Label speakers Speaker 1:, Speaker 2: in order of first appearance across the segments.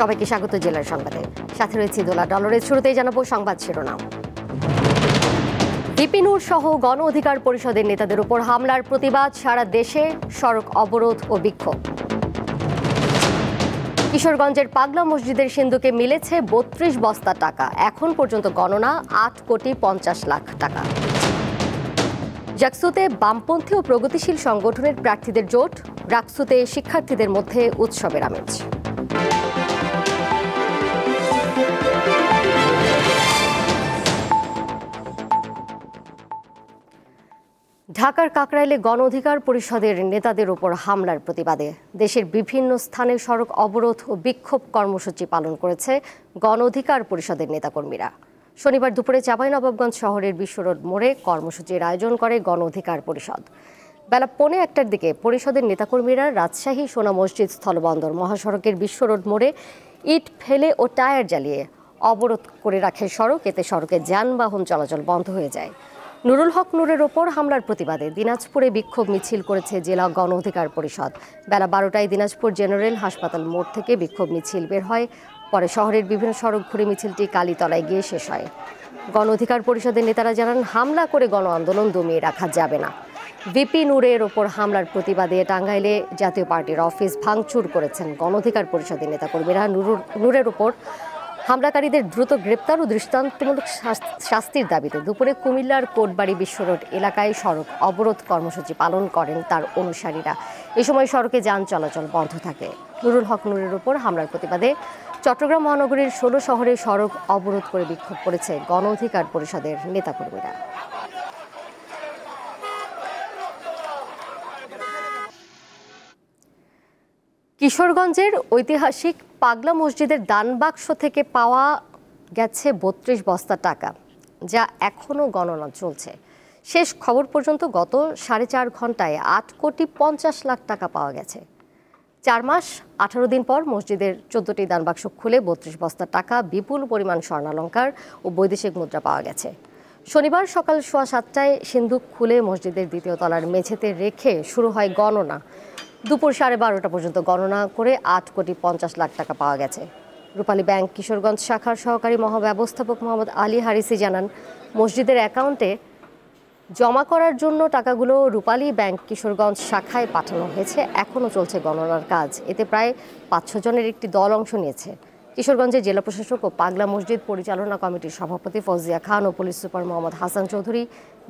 Speaker 1: সবাইকে স্বাগত জেলার সংবাদে। সাথে রয়েছে দোলা ডলরের। শুরুতেই জানাবো সংবাদ শিরোনাম। ভিপি নূর সহ গণ অধিকার পরিষদের নেতাদের উপর হামলার প্রতিবাদ, সারা দেশে সড়ক অবরোধ ও বিক্ষোভ। কিশোরগঞ্জের পাগলা মসজিদের সিন্ধুকে মিলেছে ৩২ বস্তা টাকা, এখন পর্যন্ত গণনা ৮,৫০,০০,০০০ টাকা। জাকসুতে বামপন্থী ও প্রগতিশীল সংগঠনের প্রার্থীদের জোট, রাকসুতে শিক্ষার্থীদের মধ্যে উৎসবের আমেজ। ঢাকার কাকরাইলে গণ অধিকার পরিষদের নেতাদের উপর হামলার প্রতিবাদে দেশের বিভিন্ন স্থানে সড়ক অবরোধ ও বিক্ষোভ কর্মসূচি পালন করেছে গণ অধিকার পরিষদের নেতাকর্মীরা। শনিবার দুপুরে চাঁপাইনবাবগঞ্জ শহরের বিশ্ব রোড মোড়ে কর্মসূচির আয়োজন করে গণ অধিকার পরিষদ। বেলা ১:১টার দিকে পরিষদের নেতাকর্মীরা রাজশাহী সোনা মসজিদ স্থলবন্দর মহাসড়কের বিশ্ব রোড মোড়ে ইট ফেলে ও টায়ার জ্বালিয়ে অবরোধ করে রাখে সড়ক। এতে সড়কে যানবাহন চলাচল বন্ধ হয়ে যায়। নুরুল হক নূরের ওপর হামলার প্রতিবাদে দিনাজপুরে বিক্ষোভ মিছিল করেছে জেলা গণ অধিকার পরিষদ। বেলা ১২টায় দিনাজপুর জেনারেল হাসপাতাল মোড় থেকে বিক্ষোভ মিছিল বের হয়। পরে শহরের বিভিন্ন সড়ক ঘুরে মিছিলটি কালীতলায় গিয়ে শেষ হয়। গণ অধিকার পরিষদের নেতারা জানান, হামলা করে গণ আন্দোলন দমিয়ে রাখা যাবে না। ভিপি নূরের ওপর হামলার প্রতিবাদে টাঙ্গাইলে জাতীয় পার্টির অফিস ভাঙচুর করেছেন গণ অধিকার পরিষদের নেতাকর্মীরা। নূরের ওপর হামলাকারীদের দ্রুত গ্রেপ্তার ও দৃষ্টান্তমূলক শাস্তির দাবিতে দুপুরে কুমিল্লার কোটবাড়ি বিশ্ব রোড এলাকায় সড়ক অবরোধ কর্মসূচি পালন করেন তার অনুসারীরা। এই সময় সড়কে যান চলাচল বন্ধ থাকে। নুরুল হক নূরের উপর হামলার প্রতিবাদে চট্টগ্রাম মহানগরীর ১৬ শহরে সড়ক অবরোধ করে বিক্ষোভ করেছে গণ অধিকার পরিষদের নেতাকর্মীরা। কিশোরগঞ্জের ঐতিহাসিক পাগলা মসজিদের দানবাক্স থেকে পাওয়া গেছে ৩২ বস্তা টাকা, যা এখনও গণনা চলছে। শেষ খবর পর্যন্ত গত ৪.৫ ঘন্টায় ৮,৫০,০০,০০০ টাকা পাওয়া গেছে। ৪ মাস ১৮ দিন পর মসজিদের ১৪টি দানবাক্স খুলে ৩২ বস্তা টাকা, বিপুল পরিমাণ স্বর্ণালঙ্কার ও বৈদেশিক মুদ্রা পাওয়া গেছে। শনিবার সকাল ৭:১৫টায় সিন্ধুক খুলে মসজিদের দ্বিতীয় তলার মেঝেতে রেখে শুরু হয় গণনা। দুপুর 12:30টা পর্যন্ত গণনা করে ৮,৫০,০০,০০০ টাকা পাওয়া গেছে। রূপালী ব্যাংক কিশোরগঞ্জ শাখার সহকারী মহাব্যবস্থাপক মোহাম্মদ আলী হারিসি জানান, মসজিদের অ্যাকাউন্টে জমা করার জন্য টাকাগুলো রূপালী ব্যাংক কিশোরগঞ্জ শাখায় পাঠানো হয়েছে। এখনও চলছে গণনার কাজ। এতে প্রায় ৫-৬ জনের একটি দল অংশ নিয়েছে। কিশোরগঞ্জের জেলা প্রশাসক ও পাগলা মসজিদ পরিচালনা কমিটির সভাপতি ফৌজিয়া খান ও পুলিশ সুপার মোহাম্মদ হাসান চৌধুরী,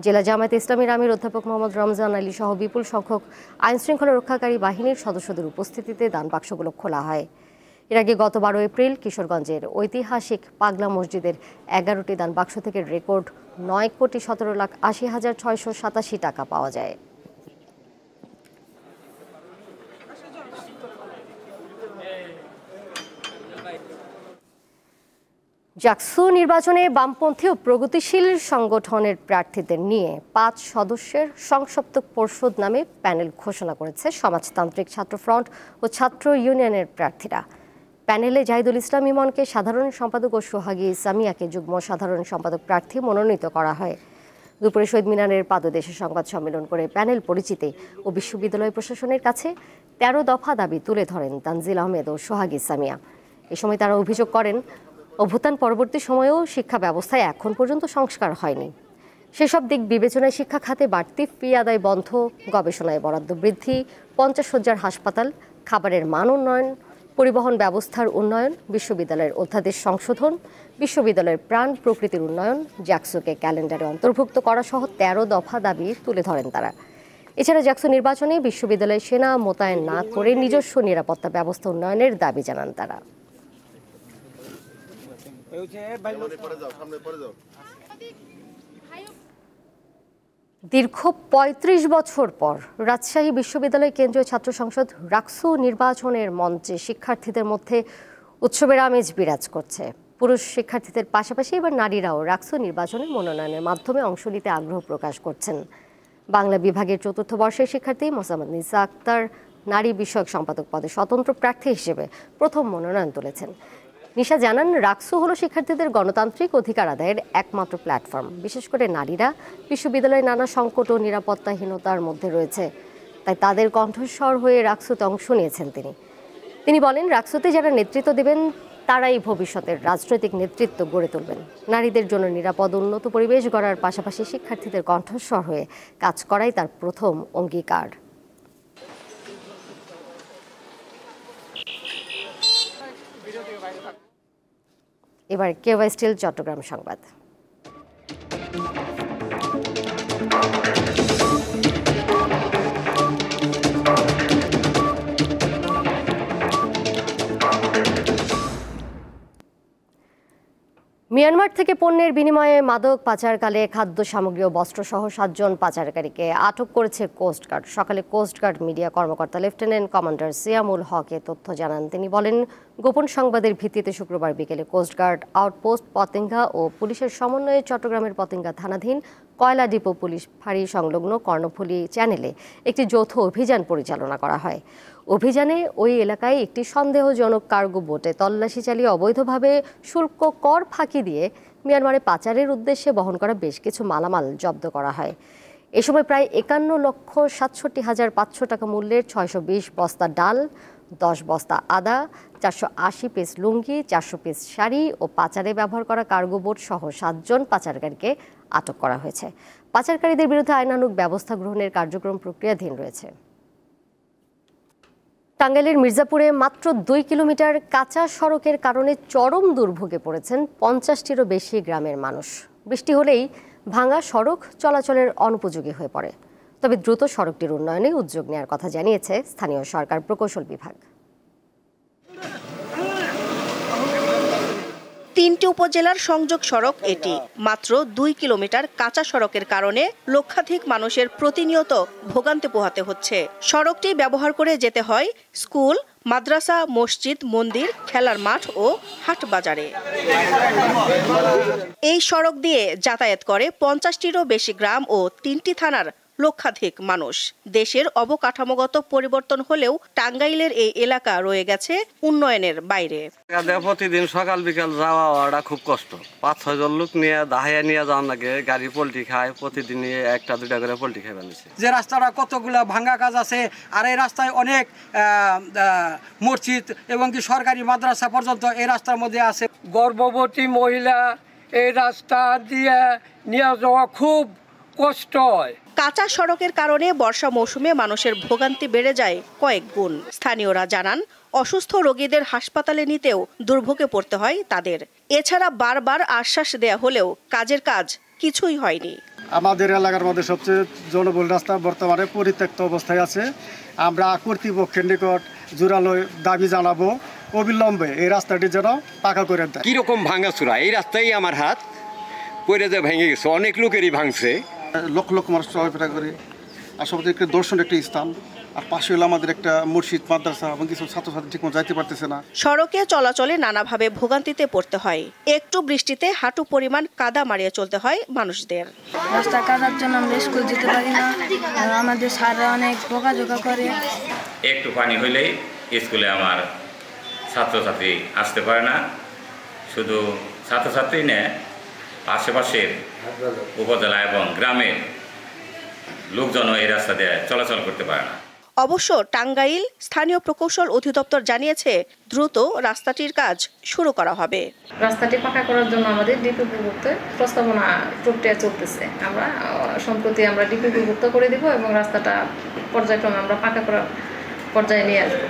Speaker 1: জেলা জামায়াতে ইসলামীর আমির অধ্যাপক মোহাম্মদ রমজান আলী সহ বিপুল সংখ্যক আইনশৃঙ্খলা রক্ষাকারী বাহিনীর সদস্যদের উপস্থিতিতে দানবাক্সগুলো খোলা হয়। এর আগে গত ১২ এপ্রিল কিশোরগঞ্জের ঐতিহাসিক পাগলা মসজিদের ১১টি দানবাক্স থেকে রেকর্ড ৯,১৭,৮০,৬৮৭ টাকা পাওয়া যায়। জাকসু নির্বাচনে বামপন্থী ও প্রগতিশীল সংগঠনের প্রার্থীদের নিয়ে ৫ সদস্যের সংসপ্তক পর্ষদ নামে প্যানেল ঘোষণা করেছে সমাজতান্ত্রিক ছাত্র ফ্রন্ট ও ছাত্র ইউনিয়নের প্রার্থীরা। প্যানেলে জাহিদুল ইসলাম ইমনকে সাধারণ সম্পাদক ও সোহাগী সামিয়াকে যুগ্ম সাধারণ সম্পাদক প্রার্থী মনোনীত করা হয়। দুপুরে শহীদ মিনারের পাদদেশে সংবাদ সম্মেলন করে প্যানেল পরিচিতি ও বিশ্ববিদ্যালয় প্রশাসনের কাছে ১৩ দফা দাবি তুলে ধরেন তানজিল আহমেদ ও সোহাগী সামিয়া। এ সময় তারা অভিযোগ করেন, অভ্যুত্থান পরবর্তী সময়েও শিক্ষা ব্যবস্থায় এখন পর্যন্ত সংস্কার হয়নি। সেসব দিক বিবেচনায় শিক্ষা খাতে বাড়তি ফি আদায় বন্ধ, গবেষণায় বরাদ্দ বৃদ্ধি, ৫০ শয্যার হাসপাতাল, খাবারের মান উন্নয়ন, পরিবহন ব্যবস্থার উন্নয়ন, বিশ্ববিদ্যালয়ের অধ্যাদেশ সংশোধন, বিশ্ববিদ্যালয়ের প্রাণ প্রকৃতির উন্নয়ন, জাকসুকে ক্যালেন্ডারে অন্তর্ভুক্ত করা সহ ১৩ দফা দাবি তুলে ধরেন তারা। এছাড়া জাকসু নির্বাচনে বিশ্ববিদ্যালয়ে সেনা মোতায়েন না করে নিজস্ব নিরাপত্তা ব্যবস্থা উন্নয়নের দাবি জানান তারা। দীর্ঘ ৩৫ বছর পর রাজশাহী বিশ্ববিদ্যালয় কেন্দ্রীয় ছাত্র সংসদ রাকসু নির্বাচনের মঞ্চে শিক্ষার্থীদের মধ্যে উৎসবের আমেজ বিরাজ করছে। পুরুষ শিক্ষার্থীদের পাশাপাশি এবার নারীরাও রাকসু নির্বাচনে মনোনয়নের মাধ্যমে অংশ নিতে আগ্রহ প্রকাশ করছেন। বাংলা বিভাগের ৪র্থ বর্ষের শিক্ষার্থী মোসাম্মদ নিসা আক্তার নারী বিষয়ক সম্পাদক পদে স্বতন্ত্র প্রার্থী হিসেবে প্রথম মনোনয়ন তুলেছেন। নিশা জানান, রাকসু হলো শিক্ষার্থীদের গণতান্ত্রিক অধিকার আদায়ের একমাত্র প্ল্যাটফর্ম। বিশেষ করে নারীরা বিশ্ববিদ্যালয়ে নানা সংকট ও নিরাপত্তাহীনতার মধ্যে রয়েছে, তাই তাদের কণ্ঠস্বর হয়ে রাকসুতে অংশ নিয়েছেন তিনি। তিনি বলেন, রাকসুতে যারা নেতৃত্ব দেবেন তারাই ভবিষ্যতের রাজনৈতিক নেতৃত্ব গড়ে তুলবেন। নারীদের জন্য নিরাপদ উন্নত পরিবেশ গড়ার পাশাপাশি শিক্ষার্থীদের কণ্ঠস্বর হয়ে কাজ করাই তার প্রথম অঙ্গীকার। এবার কেওয়াই স্টিল চট্টগ্রাম সংবাদ। মিয়ানমার থেকে পণ্যের বিনিময়ে মাদক পাচারকালে খাদ্য সামগ্রী ও বস্ত্রসহ 7 জন পাচারকারীকে আটক করেছে কোস্টগার্ড। সকালে কোস্টগার্ড মিডিয়া কর্মকর্তা লেফটেন্যান্ট কমান্ডার সিয়ামুল হক এ তথ্য জানান। তিনি বলেন, গোপন সংবাদের ভিত্তিতে শুক্রবার বিকেলে কোস্টগার্ড আউটপোস্ট পতেঙ্গা ও পুলিশের সমন্বয়ে চট্টগ্রামের পতেঙ্গা থানাধীন কয়লা ডিপো পুলিশ ফাঁড়ি সংলগ্ন কর্ণফুলী চ্যানেলে একটি যৌথ অভিযান পরিচালনা করা হয়। অভিযানে ওই এলাকায় একটি সন্দেহজনক কার্গো বোটে তল্লাশি চালিয়ে অবৈধভাবে শুল্ক কর ফাঁকি দিয়ে মিয়ানমারে পাচারের উদ্দেশ্যে বহন করা বেশ কিছু মালামাল জব্দ করা হয়। এ সময় প্রায় 51,67,500 টাকা মূল্যের 620 বস্তা ডাল, 10 বস্তা আদা, 480 পিস লুঙ্গি, 400 পিস শাড়ি ও পাচারে ব্যবহার করা কার্গো বোট সহ 7 জন পাচারকারীকে আটক করা হয়েছে। পাচারকারীদের বিরুদ্ধে আইনানুগ ব্যবস্থা গ্রহণের কার্যক্রম প্রক্রিয়াধীন রয়েছে। টাঙ্গাইলের মির্জাপুরে মাত্র 2 কিলোমিটার কাঁচা সড়কের কারণে চরম দুর্ভোগে পড়েছেন 50টিরও বেশি গ্রামের মানুষ। বৃষ্টি হলেই ভাঙা সড়ক চলাচলের অনুপযোগী হয়ে পড়ে। তবে দ্রুত সড়কটির উন্নয়নে উদ্যোগ নেওয়ার কথা জানিয়েছে স্থানীয় সরকার প্রকৌশল বিভাগ।
Speaker 2: 3টি উপজেলার সংযোগ সড়ক এটি। মাত্র 2 কিলোমিটার কাঁচা সড়কের কারণে লক্ষাধিক মানুষের প্রতিনিয়ত ভোগান্তি পোহাতে হচ্ছে। সড়কটি ব্যবহার করে যেতে হয় স্কুল, মাদ্রাসা, মসজিদ, মন্দির, খেলার মাঠ ও হাট বাজারে। এই সড়ক দিয়ে যাতায়াত করে 50টিরও বেশি গ্রাম ও 3টি থানার লক্ষাধিক মানুষ। দেশের অবকাঠামোগত পরিবর্তন হলেও টাঙ্গাইলের এই এলাকা রয়ে গেছে উন্নয়নের বাইরে।
Speaker 3: প্রতিদিন সকাল বিকাল যাওয়াটা খুব কষ্ট। 5-6 জন লোক নিয়ে দাহাইয়া নিয়ে যাওয়ার লাগে, গাড়ি পোল্ট্রি খায়, প্রতিদিন 1-2টা করে পোল্ট্রি খাই ফেলেছে।
Speaker 4: যে রাস্তাটা কতগুলা ভাঙ্গা কাজ আছে, আর এই রাস্তায় অনেক মসজিদ এবং কি সরকারি মাদ্রাসা পর্যন্ত এই রাস্তার মধ্যে আছে।
Speaker 5: গর্ভবতী মহিলা এই রাস্তা দিয়ে নিয়ে যাওয়া খুব কষ্ট হয়।
Speaker 2: কাঁচা সড়কের কারণে বর্ষা মৌসুমে মানুষের ভোগান্তি বেড়ে যায় কয়েক গুণ। স্থানীয়রা জানান, অসুস্থ রোগীদের হাসপাতালে নিতেও দুর্ভোগে পড়তে হয় তাদের। এছাড়া বারবার আশ্বাস দেয়া হলেও কাজের কাজ কিছুই হয়নি।
Speaker 6: আমাদের এলাকার মধ্যে সবচেয়ে জনবহুল রাস্তা বর্তমানে পরিত্যক্ত অবস্থায় আছে। আমরা কর্তৃপক্ষের নিকট জোরালো দাবি জানাবো, অবিলম্বে এই রাস্তাটি যেন পাকা করে দেয়।
Speaker 7: কিরকম ভাঙাচুরা, এই রাস্তায় আমার হাত পড়ে যে ভেঙে গেছে, অনেক লোকেরই ভাঙছে।
Speaker 6: লক্ষ লক্ষ মানুষ চলাফেরা করে, আর সবচেয়ে একটা দর্শন একটা স্থান, আর পাশে হলো আমাদের একটা মসজিদ, মাদ্রাসা এবং কিছু ছাত্রছাত্রী ঠিকমতো যাইতে পারতেছে না।
Speaker 2: সড়কে চলাচলে নানাভাবে ভোগান্তিতে পড়তে হয়। একটু বৃষ্টিতে হাঁটু পরিমাণ কাদা মারিয়ে চলতে হয় মানুষদের।
Speaker 8: রাস্তা কাদার জন্য আমরা স্কুল যেতে পারি না, আমাদের স্যাররা অনেক বকাঝকা করে।
Speaker 9: একটু পানি হইলেই স্কুলে আমার ছাত্রছাত্রী আসতে পারে না। শুধু ছাত্রছাত্রী নেয়, আশেপাশের উপজেলা এবং গ্রামের লোকজনও এই রাস্তা দিয়ে চলাচল করতে পারে না।
Speaker 2: অবশ্য টাঙ্গাইল স্থানীয় প্রকৌশল অধিদপ্তর জানিয়েছে, দ্রুত রাস্তাটির কাজ শুরু করা হবে।
Speaker 10: রাস্তাটি পাকা করার জন্য আমাদের ডিপিভুক্ত প্রস্তাবনা প্রক্রিয়া চলতেছে। আমরা সম্প্রতি ডিপিভুক্ত করে দিব এবং রাস্তাটা পর্যায়ক্রমে আমরা পাকা করার পর্যায়ে নিয়ে আসবো।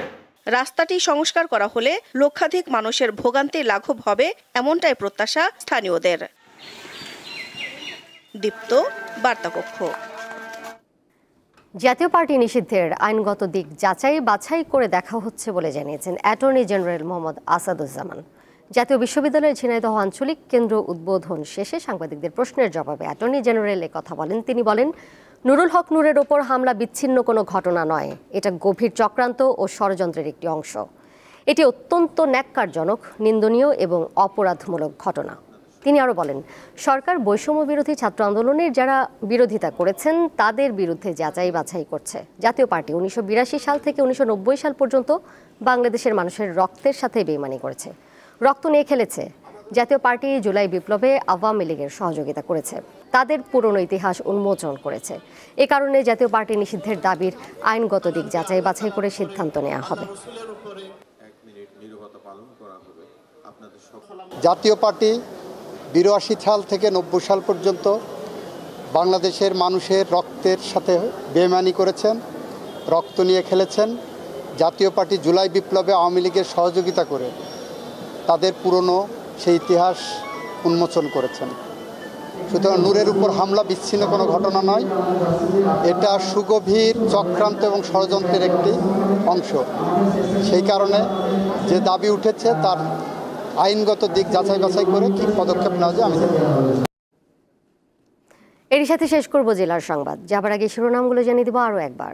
Speaker 2: রাস্তাটি সংস্কার করা হলে লক্ষাধিক মানুষের ভোগান্তি লাঘব হবে, এমনটাই প্রত্যাশা স্থানীয়দের। দীপ্ত, বার্তাকক্ষ।
Speaker 1: জাতীয় পার্টি নিষিদ্ধের আইনগত দিক যাচাই বাছাই করে দেখা হচ্ছে বলে জানিয়েছেন অ্যাটর্নি জেনারেল মোহাম্মদ আসাদুজ্জামান। জাতীয় বিশ্ববিদ্যালয়ের ঝিনাইদহ আঞ্চলিক কেন্দ্র উদ্বোধন শেষে সাংবাদিকদের প্রশ্নের জবাবে অ্যাটর্নি জেনারেল কথা বলেন। তিনি বলেন, নুরুল হক নূরের ওপর হামলা বিচ্ছিন্ন কোনো ঘটনা নয়, এটা গভীর চক্রান্ত ও ষড়যন্ত্রের একটি অংশ। এটি অত্যন্ত ন্যাক্কারজনক, নিন্দনীয় এবং অপরাধমূলক ঘটনা। তিনি আরও বলেন, সরকার বৈষম্য বিরোধী ছাত্র আন্দোলনের যারা বিরোধিতা করেছেন তাদের বিরুদ্ধে যাচাই বাছাই করছে। জাতীয় পার্টি 1982 সাল থেকে 1990 সাল পর্যন্ত বাংলাদেশের মানুষের রক্তের সাথে বেইমানি করেছে, রক্ত নিয়ে খেলেছে। জাতীয় পার্টি জুলাই বিপ্লবে আওয়ামী লীগের সহযোগিতা করেছে, তাদের পুরনো ইতিহাস উন্মোচন করেছে। এ কারণে জাতীয় পার্টি নিষিদ্ধের দাবির আইনগত দিক যাচাই বাছাই করে সিদ্ধান্ত নেওয়া হবে।
Speaker 11: জাতীয় পার্টি ৮২ সাল থেকে ৯০ সাল পর্যন্ত বাংলাদেশের মানুষের রক্তের সাথে বেইমানি করেছেন, রক্ত নিয়ে খেলেছেন। জাতীয় পার্টি জুলাই বিপ্লবে আওয়ামী লীগের সহযোগিতা করে তাদের পুরনো সেই ইতিহাস উন্মোচন করেছেন। সুতরাং নূরের উপর হামলা বিচ্ছিন্ন কোনো ঘটনা নয়, এটা সুগভীর চক্রান্ত এবং ষড়যন্ত্রের একটি অংশ। সেই কারণে যে দাবি উঠেছে তার আইনগত দিক যাচাই বাছাই করে কি পদক্ষেপ নেওয়া যায় আমি দেখব।
Speaker 1: এরই সাথে শেষ করব জেলার সংবাদ। যাবার আগে শিরোনামগুলো জানিয়ে দেব আরও একবার।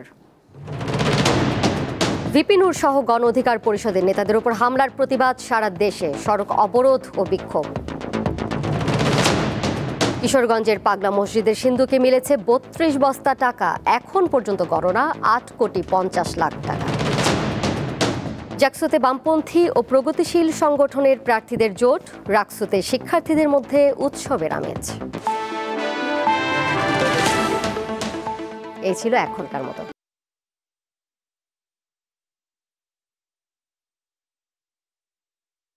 Speaker 1: ভিপি নূর সহ গণ অধিকার পরিষদের নেতাদের উপর হামলার প্রতিবাদ সারা দেশে, সড়ক অবরোধ ও বিক্ষোভ। কিশোরগঞ্জের পাগলা মসজিদের সিন্ধুকে মিলেছে ৩২ বস্তা টাকা, এখন পর্যন্ত গণনা ৮,৫০,০০,০০০ টাকা। জাকসুতে বামপন্থী ও প্রগতিশীল সংগঠনের প্রার্থীদের জোট, রাকসুতে শিক্ষার্থীদের মধ্যে উৎসবের আমেজ। এই ছিল এখনকার মতো।